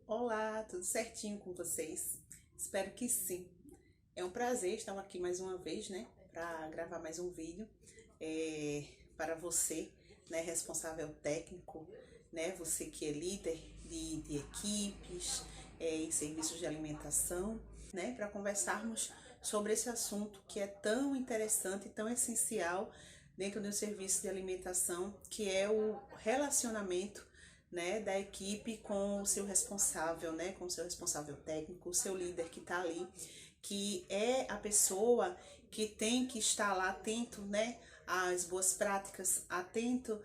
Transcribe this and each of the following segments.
Olá, tudo certinho com vocês? Espero que sim. É um prazer estar aqui mais uma vez, né, para gravar mais um vídeo para você, né, responsável técnico, né, você que é líder de equipes, em serviços de alimentação, né, para conversarmos sobre esse assunto que é tão interessante e tão essencial dentro do serviço de alimentação, que é o relacionamento, né, da equipe com o seu responsável, né, com o seu responsável técnico, o seu líder que está ali, que é a pessoa que tem que estar lá atento, né, às boas práticas, atento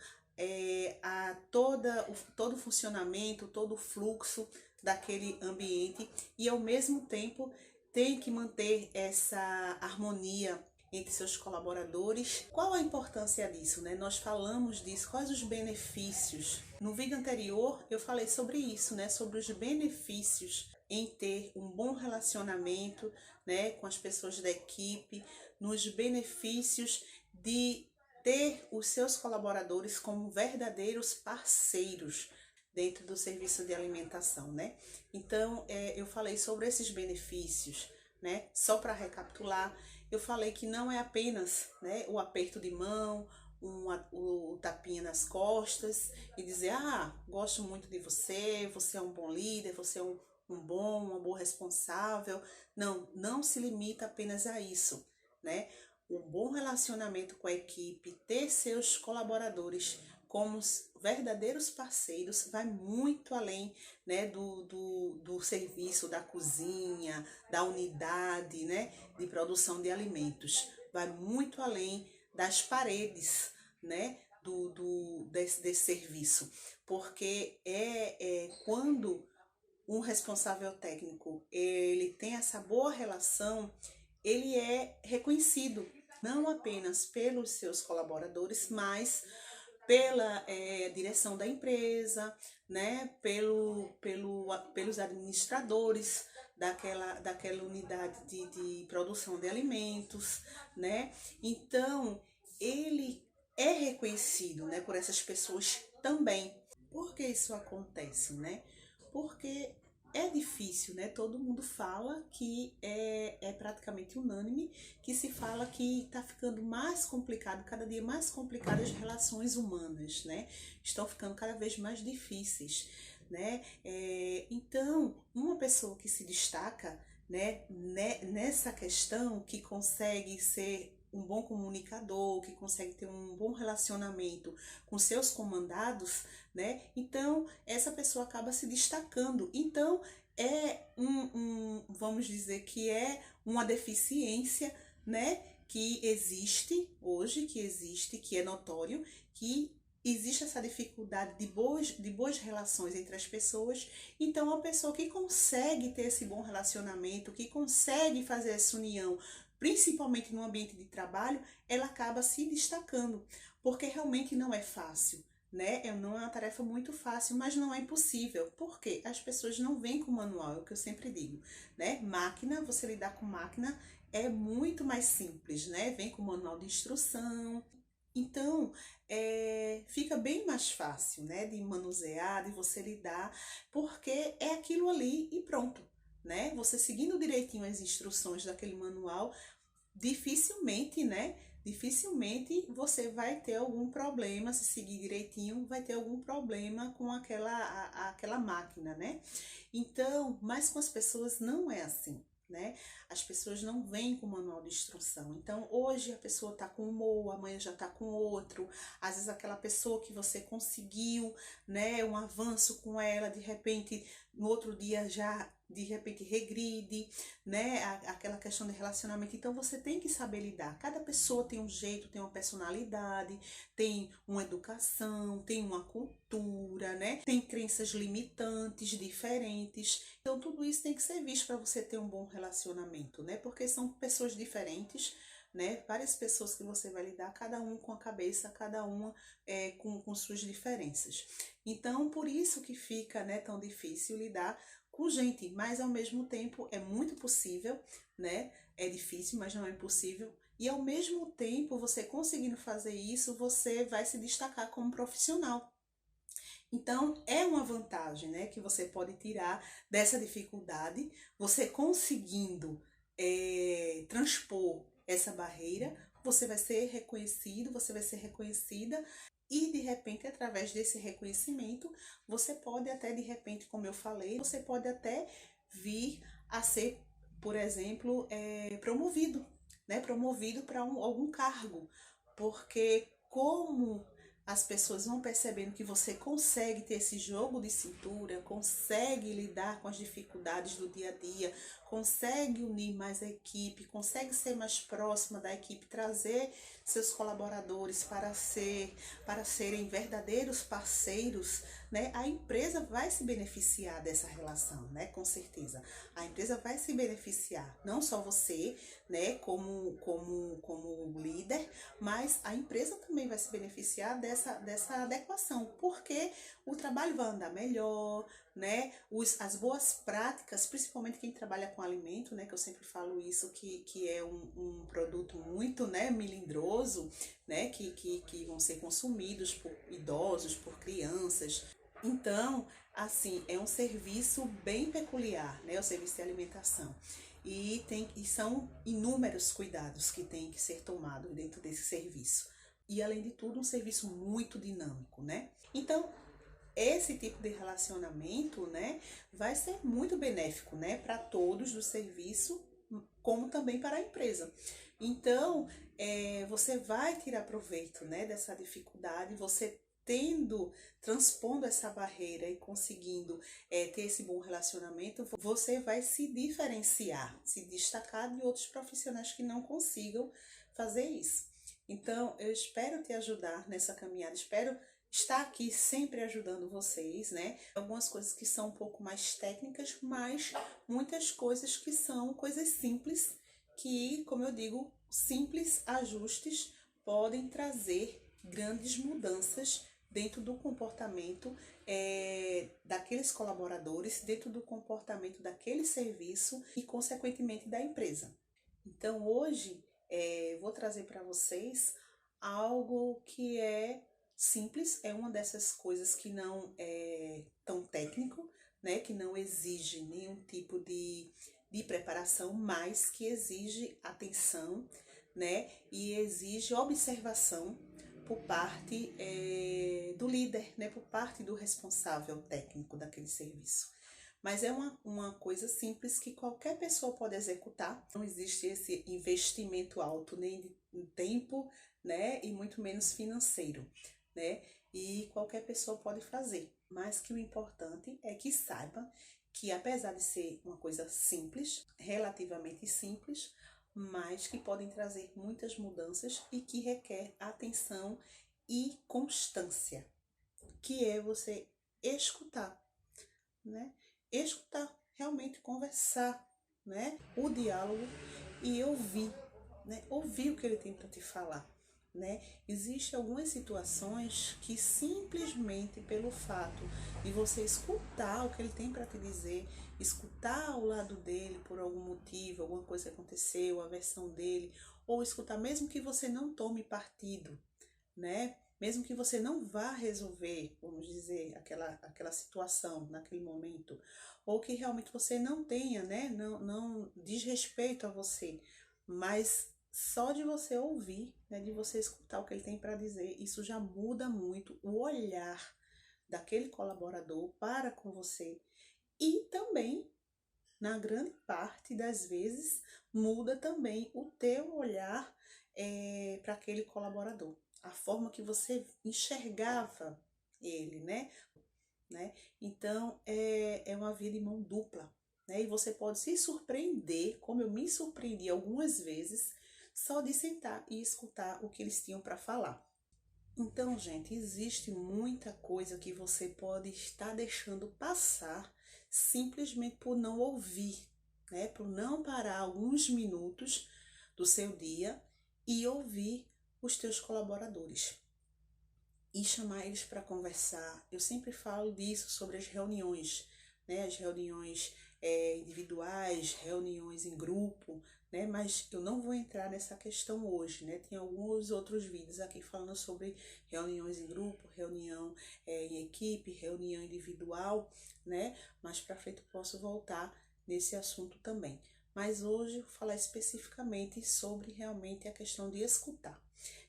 a todo o funcionamento, todo o fluxo daquele ambiente e ao mesmo tempo tem que manter essa harmonia entre seus colaboradores. Qual a importância disso, né? Nós falamos disso, quais os benefícios. No vídeo anterior eu falei sobre isso, né? Sobre os benefícios em ter um bom relacionamento, né, com as pessoas da equipe, nos benefícios de ter os seus colaboradores como verdadeiros parceiros dentro do serviço de alimentação, né? Então, eu falei sobre esses benefícios, né? Só para recapitular, eu falei que não é apenas, né, o aperto de mão, o tapinha nas costas e dizer, gosto muito de você, você é um bom líder, você é uma boa responsável. Não, não se limita apenas a isso, né? Um bom relacionamento com a equipe, ter seus colaboradores como verdadeiros parceiros, vai muito além, né, do serviço, da cozinha, da unidade, né, de produção de alimentos. Vai muito além das paredes, né, desse serviço. Porque quando um responsável técnico ele tem essa boa relação, ele é reconhecido não apenas pelos seus colaboradores, mas pela direção da empresa, né, pelos administradores daquela unidade de produção de alimentos, né? Então, ele é reconhecido, né, por essas pessoas também. Por que isso acontece, né? Porque é difícil, né? Todo mundo fala que é praticamente unânime que se fala que está ficando mais complicado, cada dia mais complicadas as relações humanas, né? Estão ficando cada vez mais difíceis, né? Então, uma pessoa que se destaca, né, nessa questão, que consegue ser um bom comunicador, que consegue ter um bom relacionamento com seus comandados, né? Então, essa pessoa acaba se destacando. Então, vamos dizer que é uma deficiência, né? Que existe hoje, que é notório, que existe essa dificuldade de boas relações entre as pessoas. Então, a pessoa que consegue ter esse bom relacionamento, que consegue fazer essa união, principalmente no ambiente de trabalho, ela acaba se destacando, porque realmente não é fácil, né? Não é uma tarefa muito fácil, mas não é impossível. Por quê? As pessoas não vêm com manual, é o que eu sempre digo, né? Máquina, você lidar com máquina é muito mais simples, né? Vem com manual de instrução. Então, fica bem mais fácil, né? De manusear, de você lidar, porque é aquilo ali e pronto, né? Você seguindo direitinho as instruções daquele manual, dificilmente, né? Dificilmente você vai ter algum problema, se seguir direitinho, vai ter algum problema com aquela máquina, né? Então, mas com as pessoas não é assim, né? As pessoas não vêm com manual de instrução. Então, hoje a pessoa tá com um humor, amanhã já tá com outro. Às vezes aquela pessoa que você conseguiu, né, um avanço com ela, de repente, no outro dia já de repente regride, né? Aquela questão de relacionamento. Então você tem que saber lidar. Cada pessoa tem um jeito, tem uma personalidade, tem uma educação, tem uma cultura, né? Tem crenças limitantes diferentes. Então tudo isso tem que ser visto para você ter um bom relacionamento, né? Porque são pessoas diferentes, né? Várias pessoas que você vai lidar, cada um com a cabeça, cada uma com suas diferenças. Então, por isso que fica, né, tão difícil lidar com gente, mas ao mesmo tempo é muito possível, né? É difícil, mas não é impossível. E ao mesmo tempo, você conseguindo fazer isso, você vai se destacar como profissional. Então, é uma vantagem, né, que você pode tirar dessa dificuldade, você conseguindo transpor essa barreira, você vai ser reconhecido, você vai ser reconhecida e, de repente, através desse reconhecimento, você pode até, de repente, como eu falei, você pode até vir a ser, por exemplo, promovido, né, promovido para algum cargo, porque como as pessoas vão percebendo que você consegue ter esse jogo de cintura, consegue lidar com as dificuldades do dia a dia, consegue unir mais a equipe, consegue ser mais próxima da equipe, trazer seus colaboradores para serem verdadeiros parceiros, né? A empresa vai se beneficiar dessa relação, né? Com certeza. A empresa vai se beneficiar, não só você, né, como líder, mas a empresa também vai se beneficiar dessa adequação, porque o trabalho vai andar melhor, né? As boas práticas, principalmente quem trabalha com alimento, né? Que eu sempre falo isso, que é um produto muito, né, melindroso, né? Que vão ser consumidos por idosos, por crianças. Então, assim, é um serviço bem peculiar, né? O serviço de alimentação. E são inúmeros cuidados que têm que ser tomados dentro desse serviço. E, além de tudo, um serviço muito dinâmico, né? Então, esse tipo de relacionamento, né, vai ser muito benéfico, né, para todos do serviço, como também para a empresa. Então, você vai tirar proveito, né, dessa dificuldade, você transpondo essa barreira e conseguindo ter esse bom relacionamento, você vai se diferenciar, se destacar de outros profissionais que não consigam fazer isso. Então, eu espero te ajudar nessa caminhada, espero estar aqui sempre ajudando vocês, né? Algumas coisas que são um pouco mais técnicas, mas muitas coisas que são coisas simples, que, como eu digo, simples ajustes podem trazer grandes mudanças dentro do comportamento daqueles colaboradores, dentro do comportamento daquele serviço e, consequentemente, da empresa. Então, hoje, vou trazer para vocês algo que é simples, é uma dessas coisas que não é tão técnico, né, que não exige nenhum tipo de preparação, mas que exige atenção, né, e exige observação por parte do líder, né, por parte do responsável técnico daquele serviço. Mas é uma coisa simples que qualquer pessoa pode executar. Não existe esse investimento alto nem de tempo, né, e muito menos financeiro, né? E qualquer pessoa pode fazer. Mas que o importante é que saiba que, apesar de ser uma coisa simples, relativamente simples, mas que podem trazer muitas mudanças e que requer atenção e constância, que é você escutar, né? Escutar, realmente conversar, né? O diálogo e ouvir, né? Ouvir o que ele tem para te falar, né? Existem algumas situações que simplesmente pelo fato de você escutar o que ele tem para te dizer, escutar o lado dele por algum motivo, alguma coisa que aconteceu, a versão dele, ou escutar mesmo que você não tome partido, né? Mesmo que você não vá resolver, vamos dizer, aquela situação naquele momento, ou que realmente você não tenha, né? Não diz respeito a você, mas só de você ouvir, né? De você escutar o que ele tem para dizer, isso já muda muito o olhar daquele colaborador para com você e também, na grande parte das vezes, muda também o teu olhar para aquele colaborador. A forma que você enxergava ele, né? Então, é uma via de mão dupla, né? E você pode se surpreender, como eu me surpreendi algumas vezes, só de sentar e escutar o que eles tinham para falar. Então, gente, existe muita coisa que você pode estar deixando passar simplesmente por não ouvir, né? Por não parar alguns minutos do seu dia e ouvir os teus colaboradores e chamar eles para conversar. Eu sempre falo disso sobre as reuniões, né? As reuniões individuais, reuniões em grupo, né? Mas eu não vou entrar nessa questão hoje, né? Tem alguns outros vídeos aqui falando sobre reuniões em grupo, reunião em equipe, reunião individual, né? Mais para frente eu posso voltar nesse assunto também. Mas hoje eu vou falar especificamente sobre realmente a questão de escutar.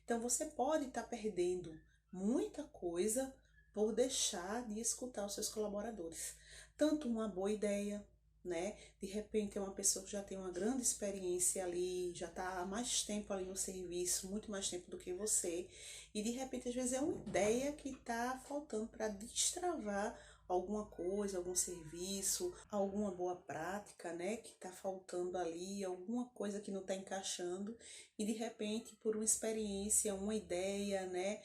Então você pode estar perdendo muita coisa por deixar de escutar os seus colaboradores. Tanto uma boa ideia, né? De repente é uma pessoa que já tem uma grande experiência ali, já está há mais tempo ali no serviço, muito mais tempo do que você, e de repente às vezes é uma ideia que está faltando para destravar alguma coisa, algum serviço, alguma boa prática, né, que está faltando ali, alguma coisa que não está encaixando, e de repente por uma experiência, uma ideia, né,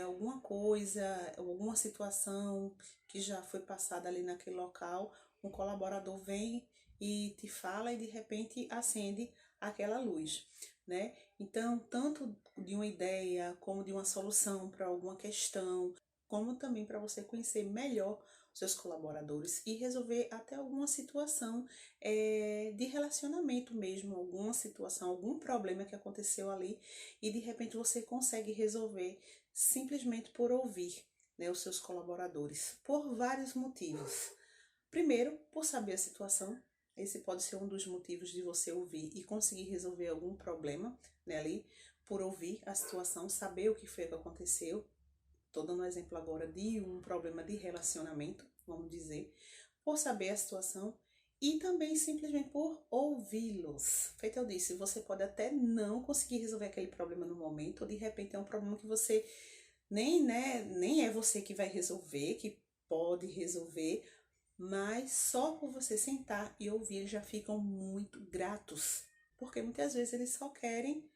alguma coisa, alguma situação que já foi passada ali naquele local, um colaborador vem e te fala e de repente acende aquela luz, né? Então, tanto de uma ideia como de uma solução para alguma questão, como também para você conhecer melhor seus colaboradores e resolver até alguma situação de relacionamento mesmo, alguma situação, algum problema que aconteceu ali e de repente você consegue resolver simplesmente por ouvir, né, os seus colaboradores, por vários motivos. Primeiro, por saber a situação. Esse pode ser um dos motivos de você ouvir e conseguir resolver algum problema, né, ali, por ouvir a situação, saber o que foi que aconteceu. Estou dando um exemplo agora de um problema de relacionamento, vamos dizer, por saber a situação e também simplesmente por ouvi-los. Feito eu disse, você pode até não conseguir resolver aquele problema no momento, ou de repente é um problema que você nem é você que vai resolver, que pode resolver, mas só por você sentar e ouvir, eles já ficam muito gratos, porque muitas vezes eles só querem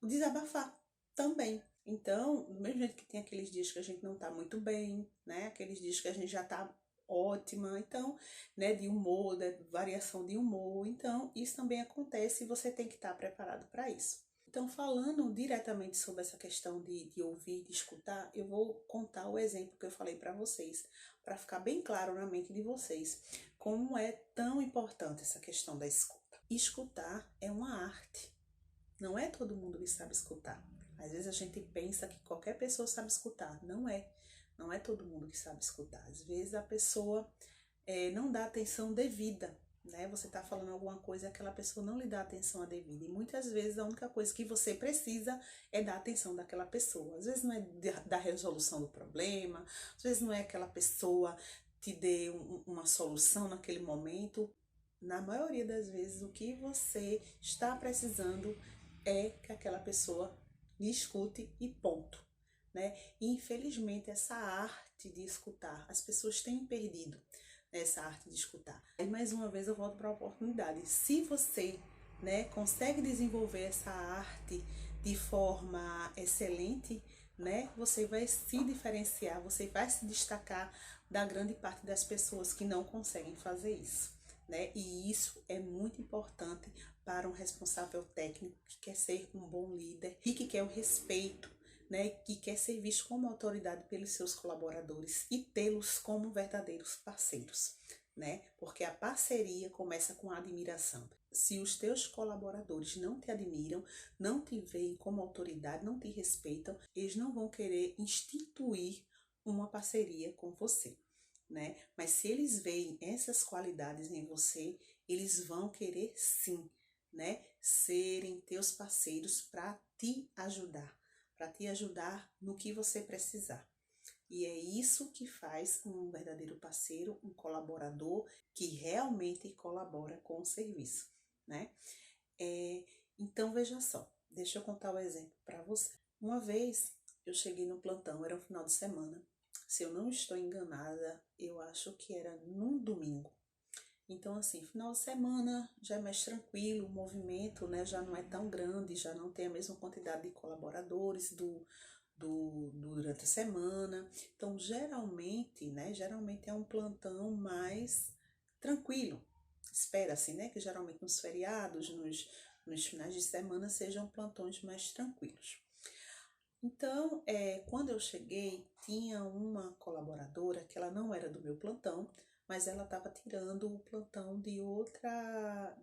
desabafar também. Então, do mesmo jeito que tem aqueles dias que a gente não tá muito bem, né? Aqueles dias que a gente já tá ótima, então, né, de humor, de variação de humor. Então, isso também acontece e você tem que estar preparado para isso. Então, falando diretamente sobre essa questão de ouvir, de escutar, eu vou contar o exemplo que eu falei para vocês, para ficar bem claro na mente de vocês como é tão importante essa questão da escuta. Escutar é uma arte. Não é todo mundo que sabe escutar. Às vezes a gente pensa que qualquer pessoa sabe escutar. Não é. Não é todo mundo que sabe escutar. Às vezes a pessoa não dá atenção devida, né? Você está falando alguma coisa e aquela pessoa não lhe dá atenção devida. E muitas vezes a única coisa que você precisa é da atenção daquela pessoa. Às vezes não é da resolução do problema, às vezes não é aquela pessoa te dê uma solução naquele momento. Na maioria das vezes, o que você está precisando é que aquela pessoa lhe escute e ponto, né? E infelizmente essa arte de escutar, as pessoas têm perdido essa arte de escutar. E mais uma vez eu volto para a oportunidade. Se você, né, consegue desenvolver essa arte de forma excelente, né, você vai se diferenciar, você vai se destacar da grande parte das pessoas que não conseguem fazer isso, né? E isso é muito importante para um responsável técnico que quer ser um bom líder e que quer o respeito, né, que quer ser visto como autoridade pelos seus colaboradores e tê-los como verdadeiros parceiros, né? Porque a parceria começa com a admiração. Se os teus colaboradores não te admiram, não te veem como autoridade, não te respeitam, eles não vão querer instituir uma parceria com você, né? Mas se eles veem essas qualidades em você, eles vão querer sim, né, serem teus parceiros para te ajudar no que você precisar. E é isso que faz um verdadeiro parceiro, um colaborador que realmente colabora com o serviço, né? Então, veja só, deixa eu contar o exemplo para você. Uma vez eu cheguei no plantão, era um final de semana. Se eu não estou enganada, eu acho que era num domingo. Então, assim, final de semana já é mais tranquilo, o movimento, né, já não é tão grande, já não tem a mesma quantidade de colaboradores durante a semana. Então, geralmente é um plantão mais tranquilo. Espera-se, né, que geralmente nos feriados, nos finais de semana sejam plantões mais tranquilos. Então, quando eu cheguei, tinha uma colaboradora que ela não era do meu plantão, mas ela estava tirando o plantão de outra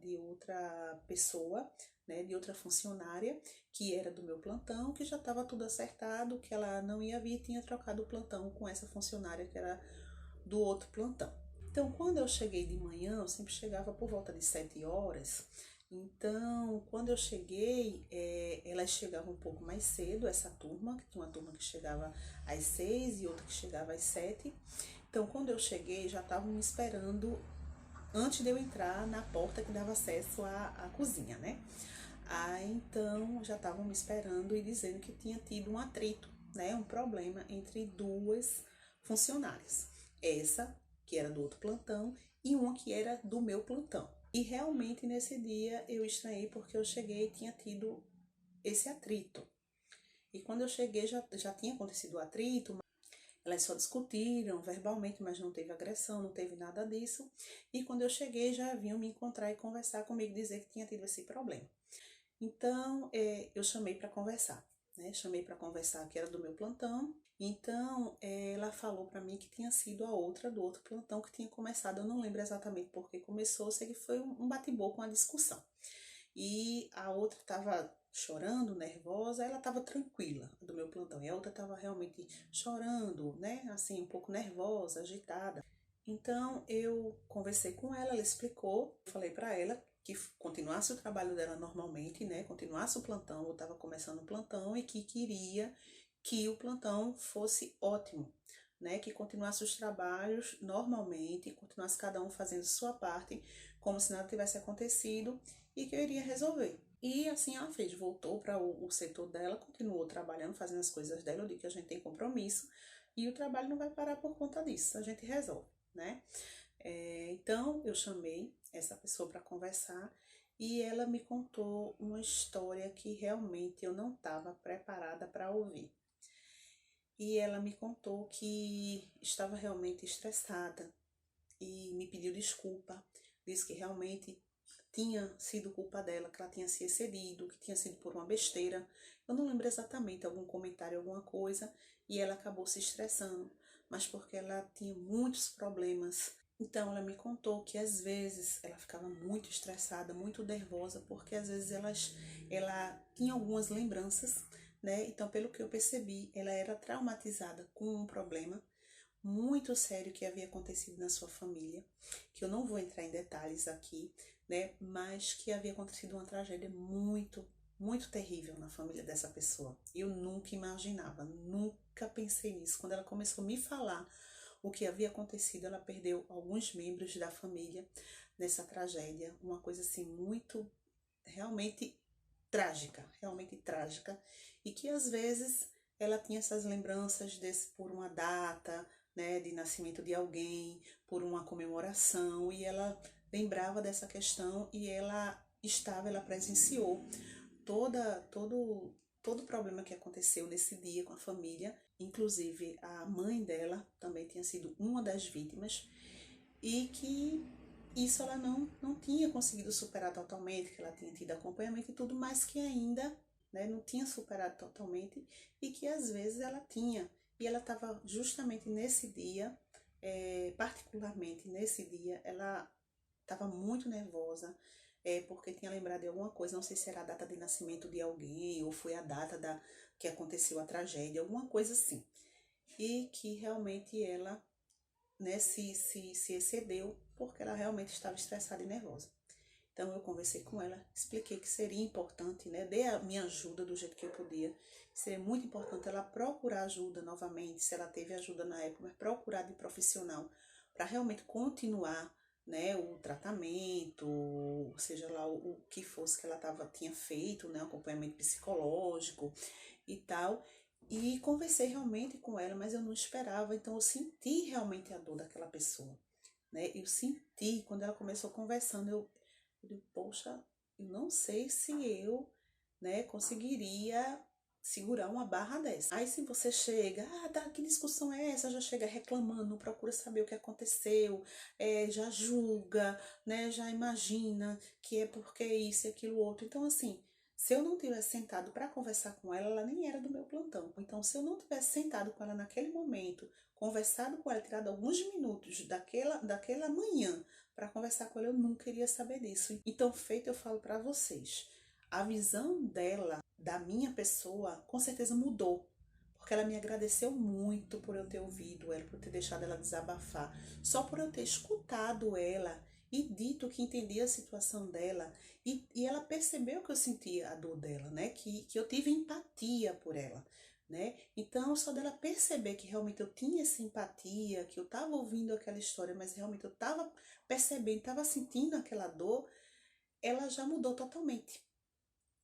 pessoa, né, de outra funcionária, que era do meu plantão, que já estava tudo acertado, que ela não ia vir, tinha trocado o plantão com essa funcionária que era do outro plantão. Então, quando eu cheguei de manhã, eu sempre chegava por volta de 7 horas. Então, quando eu cheguei, elas chegavam um pouco mais cedo, essa turma, que tinha uma turma que chegava às 6 e outra que chegava às 7. Então, quando eu cheguei, já estavam me esperando antes de eu entrar na porta que dava acesso à cozinha, né? Aí, então, já estavam me esperando e dizendo que tinha tido um atrito, né? Um problema entre duas funcionárias. Essa, que era do outro plantão, e uma que era do meu plantão. E realmente, nesse dia, eu estranhei porque eu cheguei e tinha tido esse atrito. E quando eu cheguei, já tinha acontecido o atrito. Elas só discutiram verbalmente, mas não teve agressão, não teve nada disso. E quando eu cheguei, já vinham me encontrar e conversar comigo, dizer que tinha tido esse problema. Então, eu chamei para conversar, né? Chamei para conversar que era do meu plantão. Então, ela falou para mim que tinha sido a outra do outro plantão que tinha começado. Eu não lembro exatamente por que começou, sei que foi um bate-boca, uma discussão. E a outra estava chorando, nervosa, ela estava tranquila do meu plantão. E a outra estava realmente chorando, né? Assim, um pouco nervosa, agitada. Então eu conversei com ela explicou, falei para ela que continuasse o trabalho dela normalmente, né? Continuasse o plantão, eu estava começando o plantão e que queria que o plantão fosse ótimo, né? Que continuasse os trabalhos normalmente, continuasse cada um fazendo sua parte, como se nada tivesse acontecido e que eu iria resolver. E assim ela fez, voltou para o setor dela, continuou trabalhando, fazendo as coisas dela. Eu digo que a gente tem compromisso e o trabalho não vai parar por conta disso, a gente resolve, né? Então eu chamei essa pessoa para conversar e ela me contou uma história que realmente eu não estava preparada para ouvir. E ela me contou que estava realmente estressada e me pediu desculpa, disse que realmente tinha sido culpa dela, que ela tinha se excedido, que tinha sido por uma besteira. Eu não lembro exatamente, algum comentário, alguma coisa, e ela acabou se estressando, mas porque ela tinha muitos problemas. Então ela me contou que às vezes ela ficava muito estressada, muito nervosa, porque às vezes ela tinha algumas lembranças, né? Então, pelo que eu percebi, ela era traumatizada com um problema muito sério que havia acontecido na sua família, que eu não vou entrar em detalhes aqui, né, mas que havia acontecido uma tragédia muito terrível na família dessa pessoa. Eu nunca imaginava, nunca pensei nisso. Quando ela começou a me falar o que havia acontecido, ela perdeu alguns membros da família nessa tragédia, uma coisa assim muito realmente trágica, e que às vezes ela tinha essas lembranças desse por uma data, né, de nascimento de alguém, por uma comemoração, e ela lembrava dessa questão e ela presenciou todo o problema que aconteceu nesse dia com a família, inclusive a mãe dela também tinha sido uma das vítimas, e que isso ela não tinha conseguido superar totalmente, que ela tinha tido acompanhamento e tudo, mas que ainda, né, não tinha superado totalmente e que às vezes ela tinha. E ela estava justamente nesse dia, particularmente nesse dia, ela estava muito nervosa, porque tinha lembrado de alguma coisa, não sei se era a data de nascimento de alguém ou foi a data que aconteceu a tragédia, alguma coisa assim. E que realmente ela, né, se excedeu porque ela realmente estava estressada e nervosa. Então eu conversei com ela, expliquei que seria importante, né, dei a minha ajuda do jeito que eu podia, seria muito importante ela procurar ajuda novamente, se ela teve ajuda na época, mas procurar de profissional para realmente continuar, né, o tratamento, seja lá o que fosse que ela tinha feito, né, acompanhamento psicológico e tal. E conversei realmente com ela, mas eu não esperava, então eu senti realmente a dor daquela pessoa, né? Eu senti, quando ela começou conversando, eu digo, poxa, eu não sei se eu, né, conseguiria segurar uma barra dessa. Aí se você chega, que discussão é essa? Já chega reclamando, não procura saber o que aconteceu, já julga, né, já imagina que é porque isso e aquilo outro. Então assim, Se eu não tivesse sentado para conversar com ela, ela nem era do meu plantão. Então, se eu não tivesse sentado com ela naquele momento, conversado com ela, tirado alguns minutos daquela manhã para conversar com ela, eu nunca iria saber disso. Então, feito, eu falo para vocês, a visão dela, da minha pessoa, com certeza mudou. Porque ela me agradeceu muito por eu ter ouvido ela, por ter deixado ela desabafar. Só por eu ter escutado ela e dito que entendia a situação dela. E ela percebeu que eu sentia a dor dela, né? Que eu tive empatia por ela, né? Então, só dela perceber que realmente eu tinha essa empatia, que eu estava ouvindo aquela história, mas realmente eu estava percebendo, estava sentindo aquela dor, ela já mudou totalmente.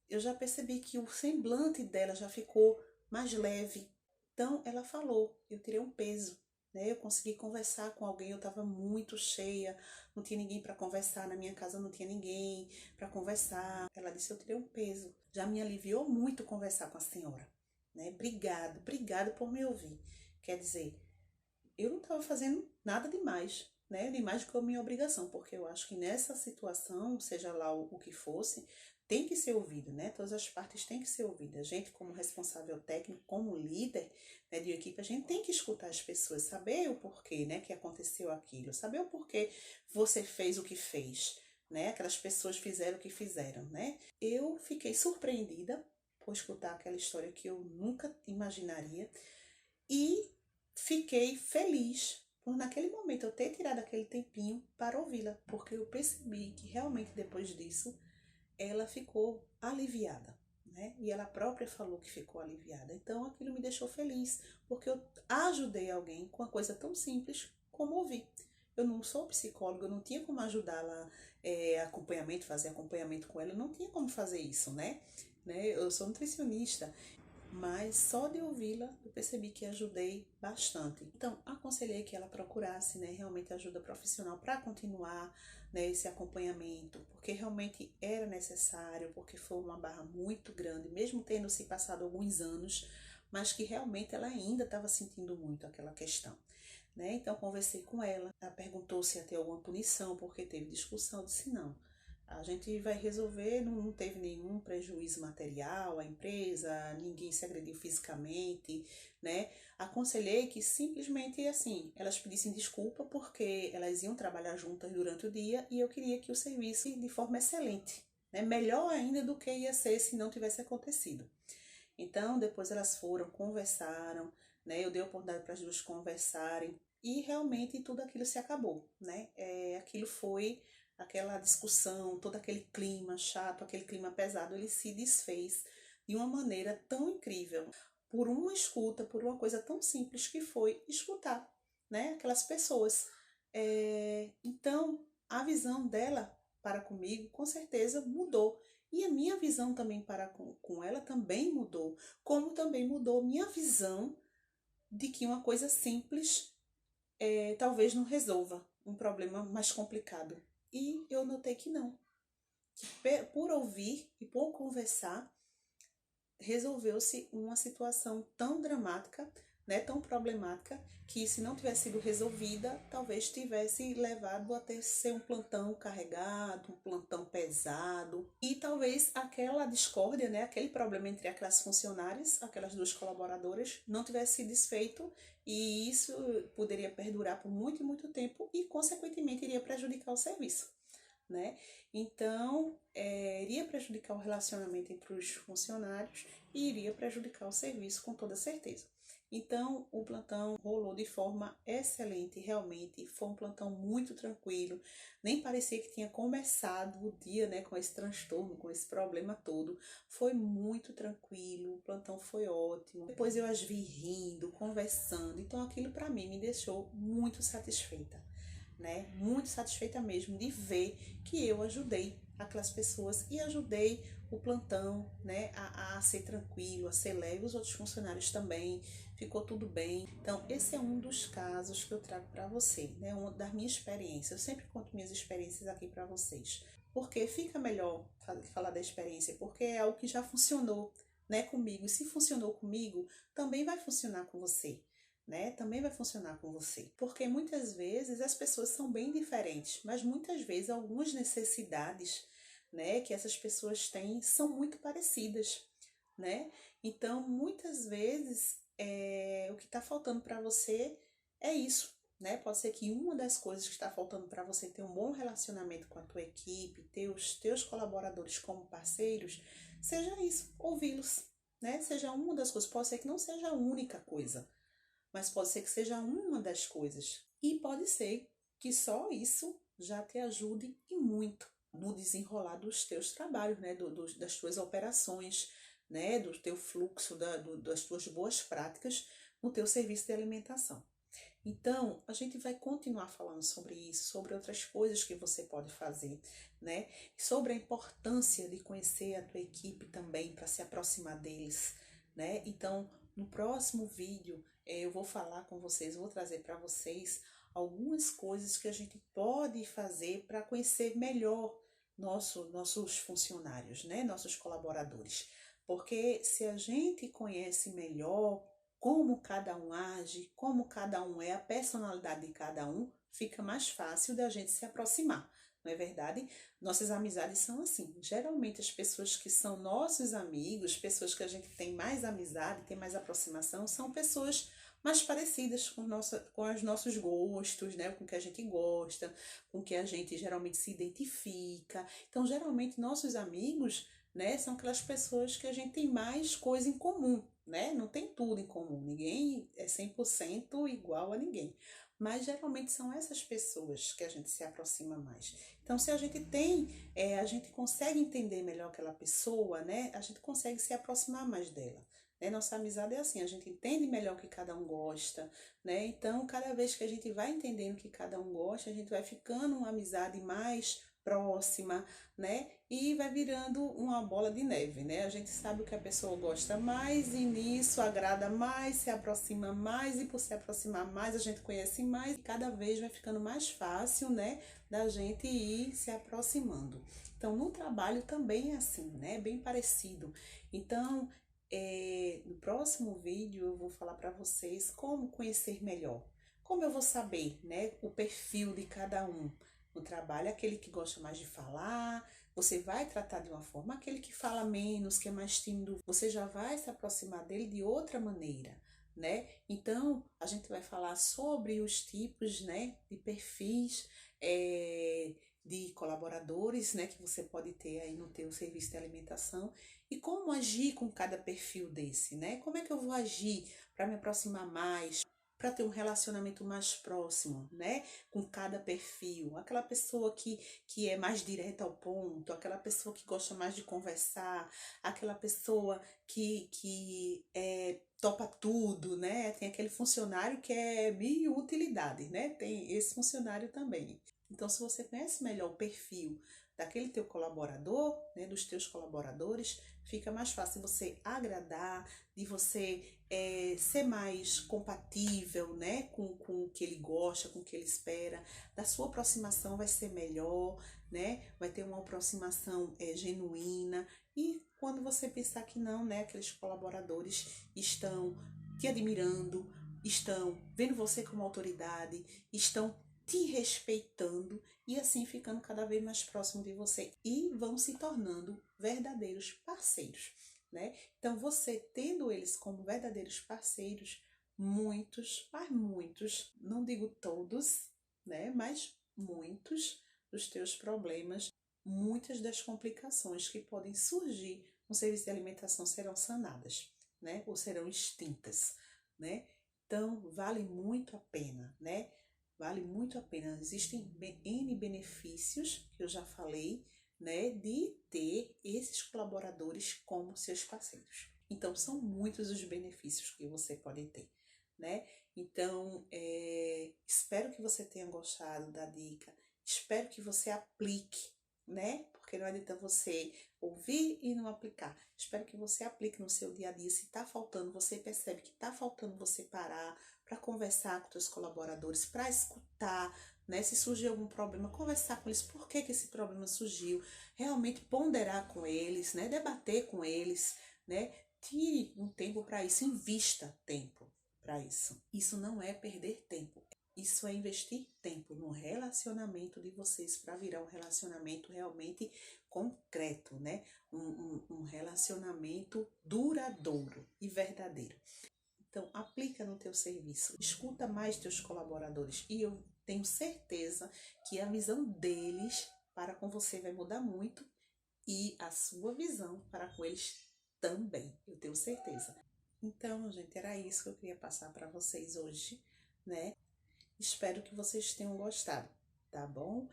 Eu já percebi que o semblante dela já ficou mais leve. Então, ela falou, eu tirei um peso, né? Eu consegui conversar com alguém, eu estava muito cheia, não tinha ninguém para conversar, na minha casa não tinha ninguém para conversar. Ela disse, eu tirei um peso. Já me aliviou muito conversar com a senhora, né? Obrigado por me ouvir. Quer dizer, eu não estava fazendo nada demais, né? Demais do que a minha obrigação, porque eu acho que nessa situação, seja lá o que fosse, tem que ser ouvido, né? Todas as partes têm que ser ouvidas. A gente, como responsável técnico, como líder, né, de equipe, a gente tem que escutar as pessoas, saber o porquê, né, que aconteceu aquilo, saber o porquê você fez o que fez, né? Aquelas pessoas fizeram o que fizeram, né? Eu fiquei surpreendida por escutar aquela história que eu nunca imaginaria e fiquei feliz por naquele momento eu ter tirado aquele tempinho para ouvi-la, porque eu percebi que realmente depois disso ela ficou aliviada, né? E ela própria falou que ficou aliviada. Então aquilo me deixou feliz, porque eu ajudei alguém com uma coisa tão simples como ouvir. Eu não sou psicóloga, eu não tinha como ajudá-la, acompanhamento, fazer acompanhamento com ela, eu não tinha como fazer isso, né? Eu sou nutricionista, mas só de ouvi-la eu percebi que ajudei bastante. Então, aconselhei que ela procurasse, né, realmente ajuda profissional para continuar, né, esse acompanhamento, porque realmente era necessário, porque foi uma barra muito grande, mesmo tendo se passado alguns anos, mas que realmente ela ainda estava sentindo muito aquela questão. Né? Então, conversei com ela, ela perguntou se ia ter alguma punição, porque teve discussão, eu disse não. A gente vai resolver, não teve nenhum prejuízo material à empresa, ninguém se agrediu fisicamente, né? Aconselhei que simplesmente assim, elas pedissem desculpa porque elas iam trabalhar juntas durante o dia e eu queria que o serviço de forma excelente, né? Melhor ainda do que ia ser se não tivesse acontecido. Então, depois elas foram, conversaram, né? Eu dei a oportunidade para as duas conversarem e realmente tudo aquilo se acabou, né? Aquilo foi aquela discussão, todo aquele clima chato, aquele clima pesado, ele se desfez de uma maneira tão incrível, por uma escuta, por uma coisa tão simples que foi escutar, né? Aquelas pessoas. Então, a visão dela para comigo, com certeza, mudou. E a minha visão também para com ela também mudou. Como também mudou minha visão de que uma coisa simples talvez não resolva um problema mais complicado. E eu notei que não. Que por ouvir e por conversar, resolveu-se uma situação tão dramática, né, tão problemática, que se não tivesse sido resolvida, talvez tivesse levado a ter ser um plantão carregado, um plantão pesado, e talvez aquela discórdia, né, aquele problema entre aquelas funcionárias, aquelas duas colaboradoras, não tivesse se desfeito, e isso poderia perdurar por muito e muito tempo e, consequentemente, iria prejudicar o serviço. Né? Então, iria prejudicar o relacionamento entre os funcionários e iria prejudicar o serviço com toda certeza. Então, o plantão rolou de forma excelente, realmente, foi um plantão muito tranquilo, nem parecia que tinha começado o dia, né, com esse transtorno, com esse problema todo, foi muito tranquilo, o plantão foi ótimo, depois eu as vi rindo, conversando, então aquilo para mim me deixou muito satisfeita. Né? Muito satisfeita mesmo de ver que eu ajudei aquelas pessoas e ajudei o plantão, né, a ser tranquilo, a ser leve, os outros funcionários também, ficou tudo bem. Então, esse é um dos casos que eu trago para você, né, uma da minha experiência. Eu sempre conto minhas experiências aqui para vocês, porque fica melhor falar da experiência, porque é algo que já funcionou, né, comigo. E se funcionou comigo, também vai funcionar com você. Né, também vai funcionar com você. Porque muitas vezes as pessoas são bem diferentes, mas muitas vezes algumas necessidades, né, que essas pessoas têm são muito parecidas, né? Então, muitas vezes, o que está faltando para você é isso, né? Pode ser que uma das coisas que está faltando para você ter um bom relacionamento com a tua equipe, ter os teus colaboradores como parceiros, seja isso, ouvi-los, né? Seja uma das coisas, pode ser que não seja a única coisa, mas pode ser que seja uma das coisas. E pode ser que só isso já te ajude e muito no desenrolar dos teus trabalhos, né? Das tuas operações, né? Do teu fluxo, das tuas boas práticas no teu serviço de alimentação. Então, a gente vai continuar falando sobre isso, sobre outras coisas que você pode fazer, né? Sobre a importância de conhecer a tua equipe também para se aproximar deles, né? Então, no próximo vídeo, eu vou falar com vocês, vou trazer para vocês algumas coisas que a gente pode fazer para conhecer melhor nossos funcionários, né? Nossos colaboradores. Porque se a gente conhece melhor como cada um age, como cada um é, a personalidade de cada um, fica mais fácil da gente se aproximar, não é verdade? Nossas amizades são assim. Geralmente as pessoas que são nossos amigos, pessoas que a gente tem mais amizade, tem mais aproximação, são pessoas mais parecidas com os nossos gostos, né? Com o que a gente gosta, com o que a gente geralmente se identifica. Então, geralmente, nossos amigos, né, são aquelas pessoas que a gente tem mais coisa em comum, né? Não tem tudo em comum, ninguém é 100% igual a ninguém. Mas geralmente são essas pessoas que a gente se aproxima mais. Então, se a gente a gente consegue entender melhor aquela pessoa, né? A gente consegue se aproximar mais dela. Né? Nossa amizade é assim, a gente entende melhor o que cada um gosta, né? Então, cada vez que a gente vai entendendo o que cada um gosta, a gente vai ficando uma amizade mais próxima, né? E vai virando uma bola de neve, né? A gente sabe o que a pessoa gosta mais e nisso agrada mais, se aproxima mais e por se aproximar mais a gente conhece mais e cada vez vai ficando mais fácil, né? Da gente ir se aproximando. Então, no trabalho também é assim, né? Bem parecido. Então, no próximo vídeo eu vou falar para vocês como conhecer melhor. Como eu vou saber, né? O perfil de cada um no trabalho, aquele que gosta mais de falar, você vai tratar de uma forma, aquele que fala menos, que é mais tímido, você já vai se aproximar dele de outra maneira, né? Então, a gente vai falar sobre os tipos, né, de perfis, de colaboradores, né, que você pode ter aí no teu serviço de alimentação e como agir com cada perfil desse, né? Como é que eu vou agir para me aproximar mais, para ter um relacionamento mais próximo, né, com cada perfil, aquela pessoa que é mais direta ao ponto, aquela pessoa que gosta mais de conversar, aquela pessoa que topa tudo, né, tem aquele funcionário que é mil utilidade, né, tem esse funcionário também. Então, se você conhece melhor o perfil daquele teu colaborador, né, dos teus colaboradores, fica mais fácil você agradar, de você ser mais compatível, né, com o que ele gosta, com o que ele espera, da sua aproximação vai ser melhor, né, vai ter uma aproximação genuína e quando você pensar que não, né, aqueles colaboradores estão te admirando, estão vendo você como autoridade, estão te respeitando e assim ficando cada vez mais próximo de você e vão se tornando verdadeiros parceiros, né? Então, você tendo eles como verdadeiros parceiros, muitos, mas muitos, não digo todos, né? Mas muitos dos teus problemas, muitas das complicações que podem surgir no serviço de alimentação serão sanadas, né? Ou serão extintas, né? Então, vale muito a pena, né? Vale muito a pena. Existem N benefícios que eu já falei, né, de ter esses colaboradores como seus parceiros. Então, são muitos os benefícios que você pode ter, né? Então, espero que você tenha gostado da dica, espero que você aplique, né? Porque não adianta você ouvir e não aplicar. Espero que você aplique no seu dia a dia. Se está faltando, você percebe que está faltando você parar para conversar com seus colaboradores, para escutar, né? Se surgir algum problema, conversar com eles, por que esse problema surgiu, realmente ponderar com eles, né? Debater com eles, né? Tire um tempo para isso, invista tempo para isso. Isso não é perder tempo, Isso é investir tempo no relacionamento de vocês para virar um relacionamento realmente concreto, né? Um relacionamento duradouro e verdadeiro. Então, aplica no teu serviço, escuta mais teus colaboradores e eu tenho certeza que a visão deles para com você vai mudar muito e a sua visão para com eles também, eu tenho certeza. Então, gente, era isso que eu queria passar para vocês hoje, né? Espero que vocês tenham gostado, tá bom?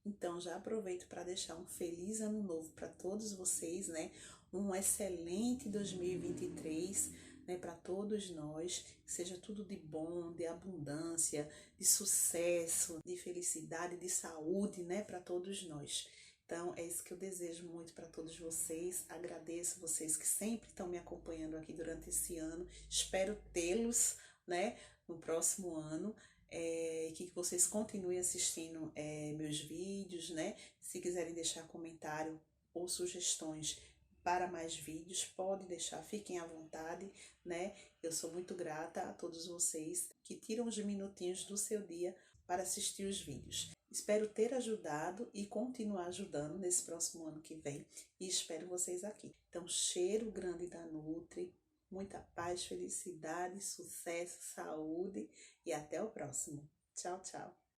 Então, já aproveito para deixar um feliz ano novo para todos vocês, né? Um excelente 2023, né, para todos nós. Que seja tudo de bom, de abundância, de sucesso, de felicidade, de saúde, né, para todos nós. Então, é isso que eu desejo muito para todos vocês. Agradeço vocês que sempre estão me acompanhando aqui durante esse ano. Espero tê-los, né, no próximo ano. Que vocês continuem assistindo meus vídeos, né? Se quiserem deixar comentário ou sugestões para mais vídeos, pode deixar, fiquem à vontade, né? Eu sou muito grata a todos vocês que tiram os minutinhos do seu dia para assistir os vídeos. Espero ter ajudado e continuar ajudando nesse próximo ano que vem e espero vocês aqui. Então, cheiro grande da Nutri, muita paz, felicidade, sucesso, saúde e até o próximo. Tchau, tchau.